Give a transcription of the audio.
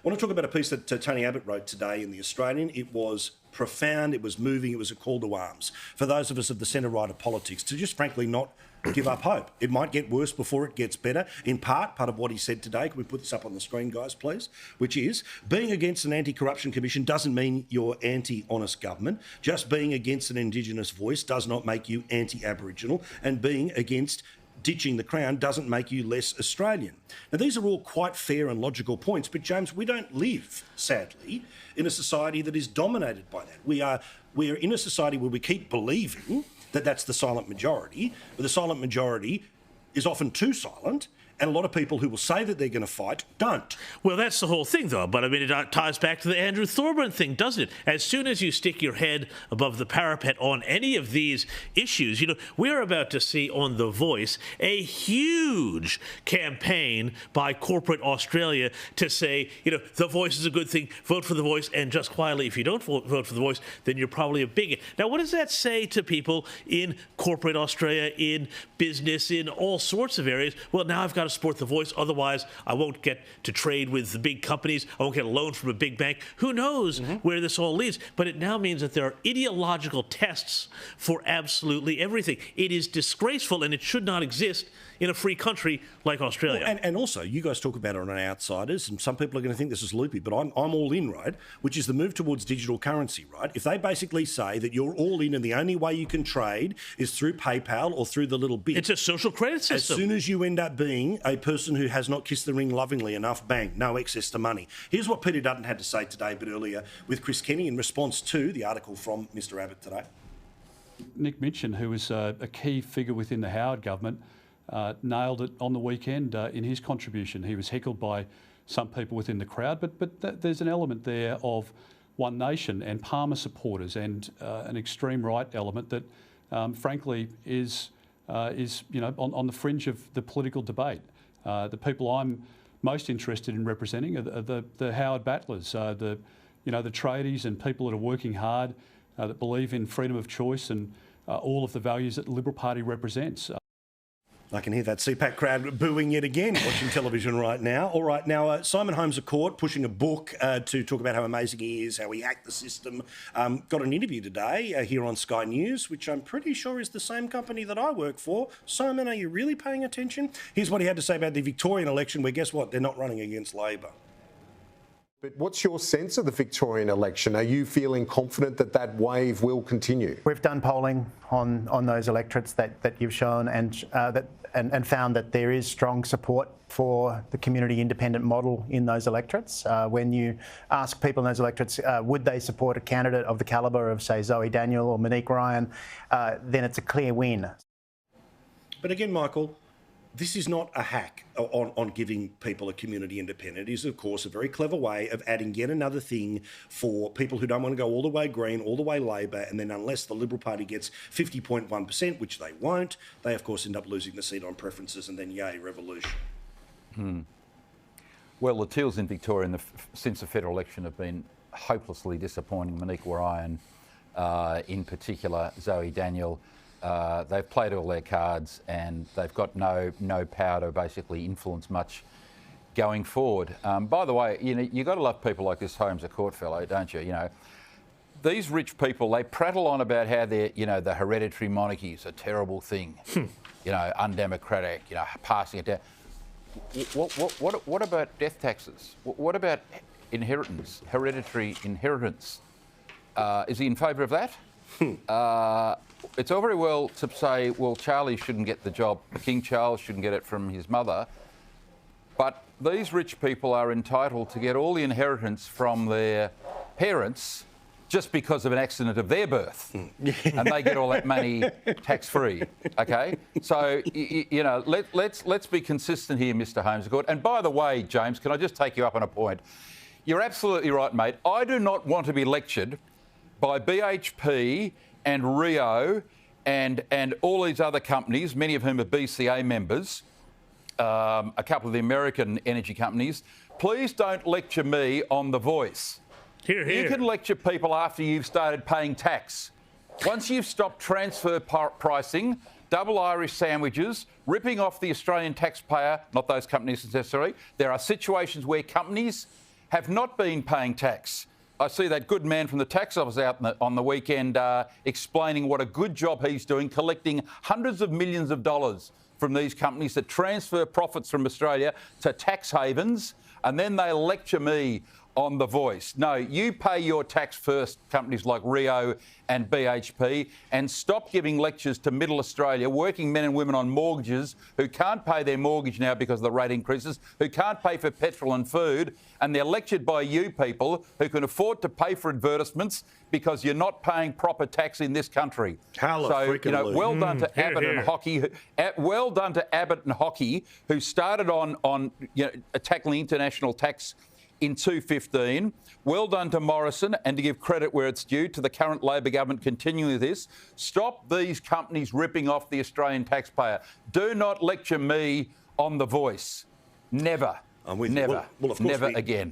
I want to talk about a piece that Tony Abbott wrote today in The Australian. It was profound, it was moving, it was a call to arms for those of us of the centre-right of politics to just frankly not give up hope. It might get worse before it gets better. In part of what he said today, can we put this up on the screen, guys, please? Which is, being against an anti-corruption commission doesn't mean you're anti-honest government. Just being against an Indigenous voice does not make you anti-Aboriginal, and being against ditching the Crown doesn't make you less Australian. Now, these are all quite fair and logical points, but, James, we don't live, sadly, in a society that is dominated by that. We are in a society where we keep believing that that's the silent majority, but the silent majority is often too silent, and a lot of people who will say that they're going to fight don't. Well, that's the whole thing, though. But, I mean, it ties back to the Andrew Thorburn thing, doesn't it? As soon as you stick your head above the parapet on any of these issues, we're about to see on The Voice a huge campaign by corporate Australia to say, The Voice is a good thing, vote for The Voice, and just quietly, if you don't vote for The Voice, then you're probably a bigot. Now, what does that say to people in corporate Australia, in business, in all sorts of areas? Well, now I've got to support The Voice, otherwise I won't get to trade with the big companies, I won't get a loan from a big bank. Who knows where this all leads? But it now means that there are ideological tests for absolutely everything. It is disgraceful, and it should not exist in a free country like Australia. Well, and also, you guys talk about it on Outsiders, and some people are going to think this is loopy, but I'm all in, right? Which is the move towards digital currency, right? If they basically say that you're all in and the only way you can trade is through PayPal or through the little bit. It's a social credit system. As soon as you end up being a person who has not kissed the ring lovingly enough, bang, no access to money. Here's what Peter Dutton had to say today, a bit earlier, with Chris Kenny in response to the article from Mr Abbott today. Nick Minchin, who was a key figure within the Howard government, nailed it on the weekend in his contribution. He was heckled by some people within the crowd, but there's an element there of One Nation and Palmer supporters and an extreme right element that, frankly, is on the fringe of the political debate. The people I'm most interested in representing are the Howard battlers, the tradies and people that are working hard, that believe in freedom of choice and all of the values that the Liberal Party represents. I can hear that CPAC crowd booing yet again watching television right now. All right, now Simon Holmes à Court pushing a book to talk about how amazing he is, how he hacked the system. Got an interview today here on Sky News, which I'm pretty sure is the same company that I work for. Simon, are you really paying attention? Here's what he had to say about the Victorian election, where guess what? They're not running against Labor. But what's your sense of the Victorian election? Are you feeling confident that that wave will continue? We've done polling on those electorates that you've shown and found that there is strong support for the community independent model in those electorates. When you ask people in those electorates, would they support a candidate of the calibre of, say, Zoe Daniel or Monique Ryan, then it's a clear win. But again, Michael, this is not a hack on giving people a community independent. It is, of course, a very clever way of adding yet another thing for people who don't want to go all the way Green, all the way Labor, and then unless the Liberal Party gets 50.1%, which they won't, they, of course, end up losing the seat on preferences, and then, yay, revolution. Well, the Teals in Victoria since the federal election have been hopelessly disappointing. Monique Ryan, in particular, Zoe Daniel. They've played all their cards and they've got no power to basically influence much going forward. By the way, you've got to love people like this Holmes à Court fellow, don't you? These rich people, they prattle on about how they're, the hereditary monarchy is a terrible thing, undemocratic, passing it down. What about death taxes? What about inheritance, hereditary inheritance? Is he in favour of that? It's all very well to say, well, Charlie shouldn't get the job, King Charles shouldn't get it from his mother, but these rich people are entitled to get all the inheritance from their parents just because of an accident of their birth, and they get all that money tax-free, okay? So, let's be consistent here, Mr Holmes à Court. And by the way, James, can I just take you up on a point? You're absolutely right, mate. I do not want to be lectured by BHP and Rio and all these other companies, many of whom are BCA members, a couple of the American energy companies. Please don't lecture me on The Voice. Hear, hear. You can lecture people after you've started paying tax. Once you've stopped transfer pricing, double Irish sandwiches, ripping off the Australian taxpayer, not those companies necessarily, there are situations where companies have not been paying tax. I see that good man from the tax office out on the weekend explaining what a good job he's doing, collecting hundreds of millions of dollars from these companies that transfer profits from Australia to tax havens, and then they lecture me on The Voice. No, you pay your tax first, companies like Rio and BHP, and stop giving lectures to middle Australia, working men and women on mortgages who can't pay their mortgage now because of the rate increases, who can't pay for petrol and food, and they're lectured by you people who can afford to pay for advertisements because you're not paying proper tax in this country. Well done to Abbott and hockey. Well done to Abbott and hockey, who started on tackling international tax in 2015. Well done to Morrison, and to give credit where it's due to the current Labor government continuing this. Stop these companies ripping off the Australian taxpayer. Do not lecture me on The Voice. Never. Never. Well, of course never again.